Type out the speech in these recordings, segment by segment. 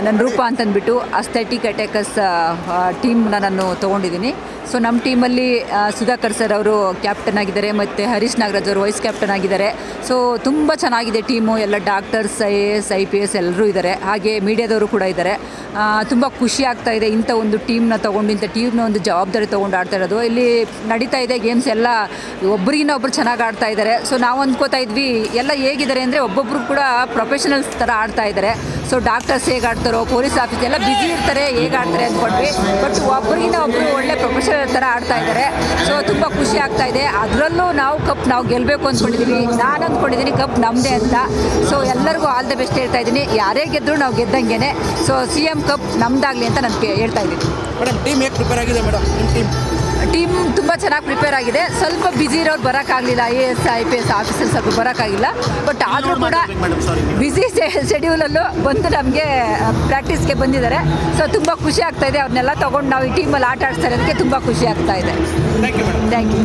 ನನ್ನ ರೂಪ ಅಂತಂದ್ಬಿಟ್ಟು ಅಸ್ಥೆಟಿಕ್ ಅಟ್ಯಾಕರ್ಸ್ ಟೀಮ್ನ ನಾನು ತೊಗೊಂಡಿದ್ದೀನಿ. ಸೊ ನಮ್ಮ ಟೀಮಲ್ಲಿ ಸುಧಾಕರ್ ಸರ್ ಅವರು ಕ್ಯಾಪ್ಟನ್ ಆಗಿದ್ದಾರೆ ಮತ್ತು ಹರೀಶ್ ನಾಗರಾಜ್ ಅವರು ವೈಸ್ ಕ್ಯಾಪ್ಟನ್ ಆಗಿದ್ದಾರೆ. ಸೊ ತುಂಬ ಚೆನ್ನಾಗಿದೆ ಟೀಮು. ಎಲ್ಲ ಡಾಕ್ಟರ್ಸ್, IAS IPS ಎಲ್ಲರೂ ಇದ್ದಾರೆ, ಹಾಗೆ ಮೀಡಿಯಾದವರು ಕೂಡ ಇದ್ದಾರೆ. ತುಂಬ ಖುಷಿ ಆಗ್ತಾ ಇದೆ ಇಂಥ ಒಂದು ಟೀಮ್ನ ತೊಗೊಂಡು, ಇಂಥ ಟೀಮ್ನ ಒಂದು ಜವಾಬ್ದಾರಿ ತೊಗೊಂಡು ಆಡ್ತಾ ಇರೋದು. ಇಲ್ಲಿ ನಡೀತಾ ಇದೆ ಗೇಮ್ಸ್ ಎಲ್ಲ ಒಬ್ಬರಿಗಿನ್ನ ಒಬ್ಬರು ಚೆನ್ನಾಗಿ ಆಡ್ತಾ ಇದ್ದಾರೆ. ಸೊ ನಾವು ಅಂದ್ಕೋತಾ ಇದ್ವಿ ಎಲ್ಲ ಹೇಗಿದ್ದಾರೆ ಅಂದರೆ ಒಬ್ಬೊಬ್ಬರು ಕೂಡ ಪ್ರೊಫೆಷನಲ್ಸ್ ಥರ ಆಡ್ತಾ ಇದ್ದಾರೆ. ಸೊ ಡಾಕ್ಟರ್ಸ್ ಹೇಗೆ ಆಡ್ತಾರೋ, ಪೊಲೀಸ್ ಆಫೀಸ್ ಎಲ್ಲ ಬ್ಯುಸಿ ಇರ್ತಾರೆ, ಹೇಗೆ ಆಡ್ತಾರೆ ಅಂದ್ಕೊಂಡ್ವಿ. ಬಟ್ ಒಬ್ಬರಿಗಿನ್ನ ಒಬ್ಬರು ಒಳ್ಳೆ ಪ್ರೊಫೆಷನಲ್ ಥರ ಆಡ್ತಾ ಇದ್ದಾರೆ. ಸೊ ತುಂಬ ಖುಷಿ ಆಗ್ತಾ ಇದೆ. ಅದರಲ್ಲೂ ನಾವು ಗೆಲ್ಲಬೇಕು ಅಂದ್ಕೊಂಡಿದ್ದೀವಿ. ನಾನು ಅಂದ್ಕೊಂಡಿದ್ದೀನಿ ಕಪ್ ನಮ್ಮದೇ ಅಂತ. ಸೊ ಎಲ್ಲರಿಗೂ ಆಲ್ ದ ಬೆಸ್ಟ್ ಹೇಳ್ತಾ ಇದ್ದೀನಿ. ಯಾರೇ ಗೆದ್ದರೂ ನಾವು ಗೆದ್ದಂಗೆ. ಸೊ CM ಕಪ್ ನಮ್ಮದಾಗಲಿ ಅಂತ ನಾನು ಹೇಳ್ತಾ ಇದ್ದೀನಿ. ಮೇಡಮ್ ಟೀಮ್ ಹೇಗೆ ಪ್ರಿಪೇರ್ ಆಗಿದೆ ಮೇಡಮ್? ನಿಮ್ಮ ಟೀಮ್ ತುಂಬ ಚೆನ್ನಾಗಿ ಪ್ರಿಪೇರ್ ಆಗಿದೆ. ಸ್ವಲ್ಪ ಬ್ಯುಸಿ ಇರೋರು ಬರೋಕ್ಕಾಗಲಿಲ್ಲ, IAS IPS ಆಫೀಸರ್ಸ್ ಸ್ವಲ್ಪ ಬರೋಕ್ಕಾಗಿಲ್ಲ. ಬಟ್ ಆದರೂ ಕೂಡ ಬ್ಯುಸಿ ಶೆಡ್ಯೂಲಲ್ಲೂ ಬಂದು ನಮಗೆ ಪ್ರಾಕ್ಟೀಸ್ಗೆ ಬಂದಿದ್ದಾರೆ. ಸೊ ತುಂಬ ಖುಷಿ ಆಗ್ತಾ ಇದೆ. ಅವ್ರನ್ನೆಲ್ಲ ತೊಗೊಂಡು ನಾವು ಈ ಟೀಮಲ್ಲಿ ಆಟ ಆಡಿಸ್ತಾ ಇರೋದಕ್ಕೆ ತುಂಬ ಖುಷಿ ಆಗ್ತಾ ಇದೆ. Thank you.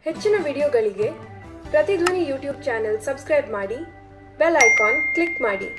ಹೆಚ್ಚಿನ ವಿಡಿಯೋಗಳಿಗೆ ಪ್ರತಿಧ್ವನಿ ಯೂಟ್ಯೂಬ್ ಚಾನೆಲ್ ಸಬ್ಸ್ಕ್ರೈಬ್ ಮಾಡಿ, ಬೆಲ್ ಐಕಾನ್ ಕ್ಲಿಕ್ ಮಾಡಿ.